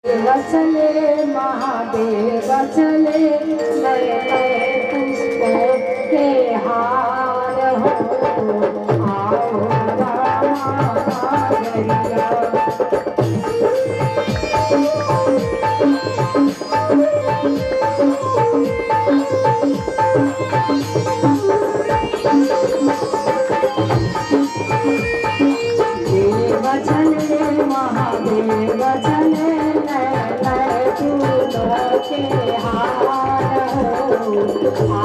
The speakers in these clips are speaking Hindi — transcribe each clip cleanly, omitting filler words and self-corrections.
चले महादेव चले नए नए पुष्पों के हार हो आओ देव चले महादेव चले के हार हो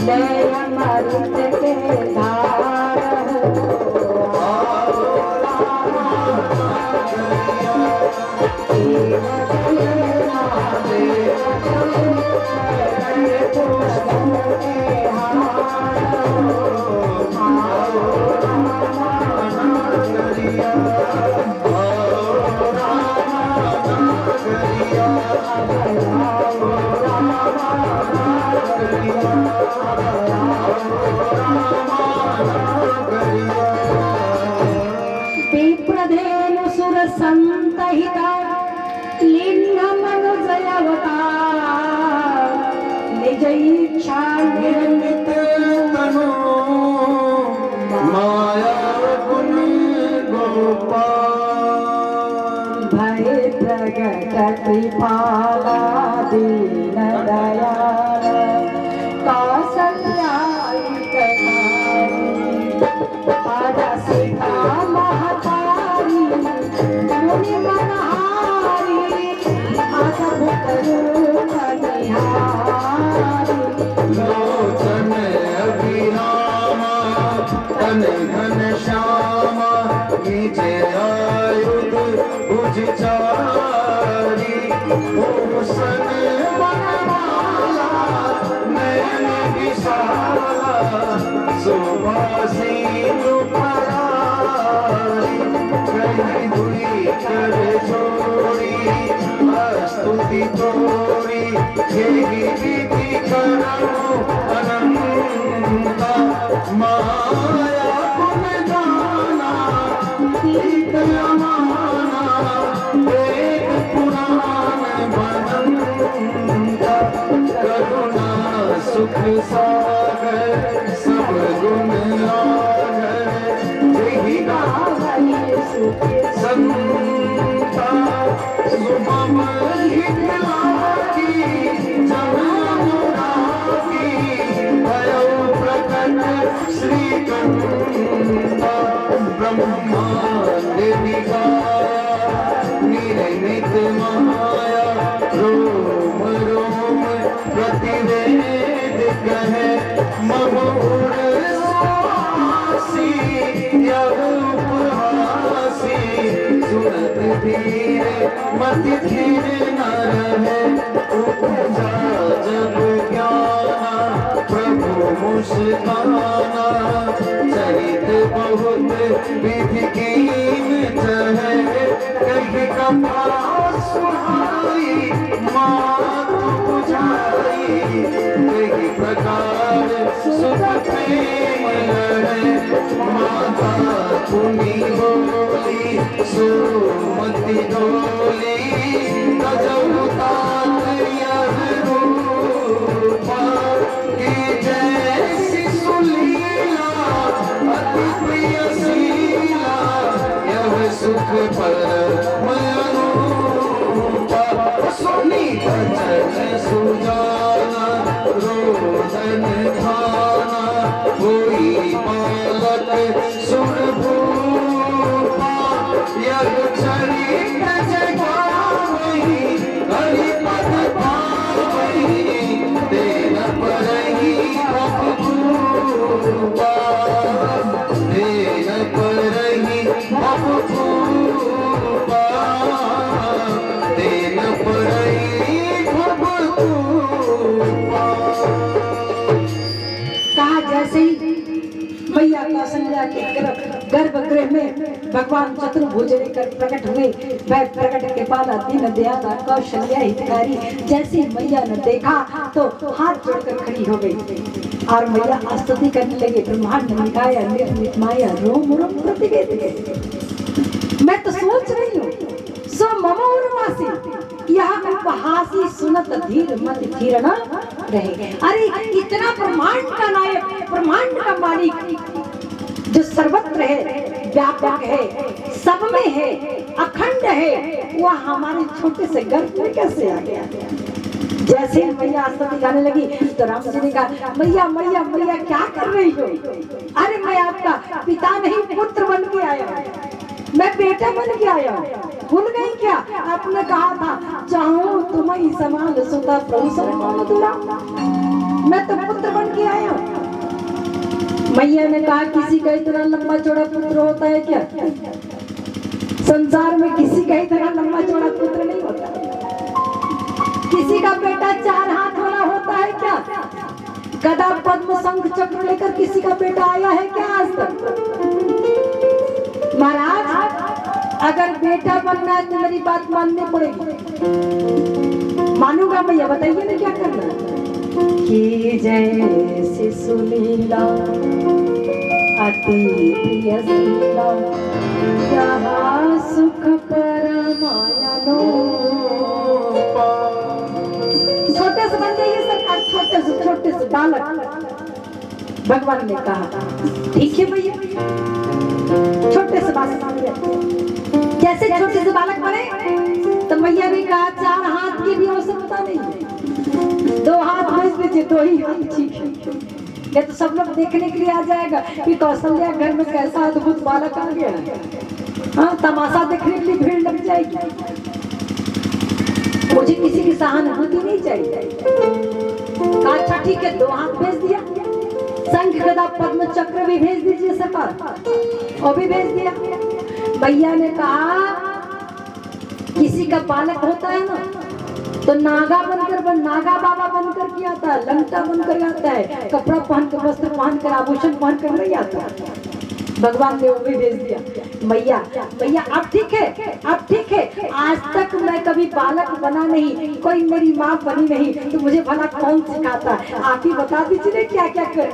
ले अमृत के धार विप्रधेनु सुर संतहिता लिंग मनुजयवतार निज इच्छा निर्मित तनु माया गुण गोपाल भय प्रगट कृपाला दीन दयाल कौसल्याई सीता महतारी मुनि मनहारी अद्भुत रूप निहारी लोचन अभिरामा तन घन श्यामा नीचे आयुध भुज चारी भूषण बनमाला नयन विशाला सुभासीन परारी कहीं दुई कर छोड़ी स्तुति तोरी यही विधि करो अनंता माया गुण गाना गीत अमाना वेद पुराण बनंता करुणा सुख सागर सब गुण आगर यही गावई सुख संता सुमम हितलाकी जमुनाकी भयो प्रकट श्रीकंता ब्रह्मांड निगाया निरमित माया रोम रोम प्रतिवेद कहे ममूढ़ स्वासी यह उपहासी सुनत धीरे मति धीर न रहे उपजा जब ज्ञाना प्रभु मुस्काना चरित बहुत विधि कीमत है कहीं कथा सुहाई मात बुझाई कहीं प्रकार सुख प्रेम लड़े माता तुम्ही बोली सुमति डोली गजउतात यह रूपा की जैसी सुलीला अति प्रिय शीला यह सुख पर मनुपा सुनी बचन सुजाना रोदन खाना कोई बालक सुरभूपा यह चरित जगावही हरिपद पावही देन परही बबूपा देन परही बबूपा देन परही बबूपा। कहा जैसे ही मैया कौशल्या के गर्भगृह में भगवान चतुर्भुज लेकर प्रकट हुए, वह प्रकट के पाला दीन दयाला कौशल्या हितकारी जैसे मैया ने देखा तो हाथ जोड़कर खड़ी हो गई और मैया स्तुति करने लगे। ब्रह्मांड निकाया निर्मित माया रोम रोम प्रतिवेद के। मैं तो सोच रही हूँ सो मम उर्वासी यह उपहासी सुनत धीर मत धीर न रहे। अरे इतना ब्रह्मांड का नायक, ब्रह्मांड का मालिक जो सर्वत्र है, व्यापक है, सब में है, अखंड है, वह हमारे छोटे से गर्भ में कैसे आ गया? जैसे मैया स्तुति गाने लगी तो राम जी ने कहा मैया मैया मैया क्या कर रही हो? अरे मैं आपका पिता नहीं पुत्र बन के आया, मैं बेटा बन के आया। भूल गई क्या? आपने कहा था चाहूं तुम्हें समान सुता प्रभु समान दूरा। मैं तो पुत्र बन के आया। मैया ने कहा किसी का इतना लंबा चौड़ा पुत्र होता है क्या? संसार में किसी का ही तरह लंबा चौड़ा पुत्र नहीं होता। किसी का बेटा 4 हाथ वाला होता है क्या? गदा पद्म शंख चक्र लेकर किसी का बेटा आया है क्या आज तक? महाराज, अगर बेटा बनना है तो मेरी बात माननी पड़ेगी। मानूंगा भैया, बताइए ना क्या करना है। कि जैसे सुनीला अति प्रिय शीला, यहाँ सुख परमायनो। छोटे से बन जाइए सरकार, छोटे से बालक। भगवान ने कहा ठीक है भैया, छोटे से बालक बन गए। जैसे छोटे से बालक बने तो मैया ने कहा 4 हाथ की भी आवश्यकता नहीं है, 2 हाथ भेज दीजिए, 2 ही हाथ ठीक है। ये तो सब लोग देखने के लिए आ जाएगा कि कौशल्या घर में कैसा अद्भुत बालक आ गया है। हाँ, तमाशा देखने के लिए भीड़ लग जाएगी। मुझे किसी की सहानुभूति नहीं चाहिए। अच्छा ठीक है, 2 हाथ भेज दिया, शंख गदा पद्म चक्र भी भेज दीजिए सरकार, वो भी भेज दिया। भैया ने कहा किसी का बालक होता है ना तो नागा बाबा बनकर के आता है, लंगटा बनकर आता है, कपड़ा पहन कर, वस्त्र पहन कर, आभूषण पहन कर नहीं आता। भगवान ने वो भी भेज दिया। भैया अब ठीक है, आज तक मैं कभी बालक बना नहीं, कोई मेरी माँ बनी नहीं, तो मुझे भला कौन सिखाता? आप ही बता दीजिए क्या क्या कर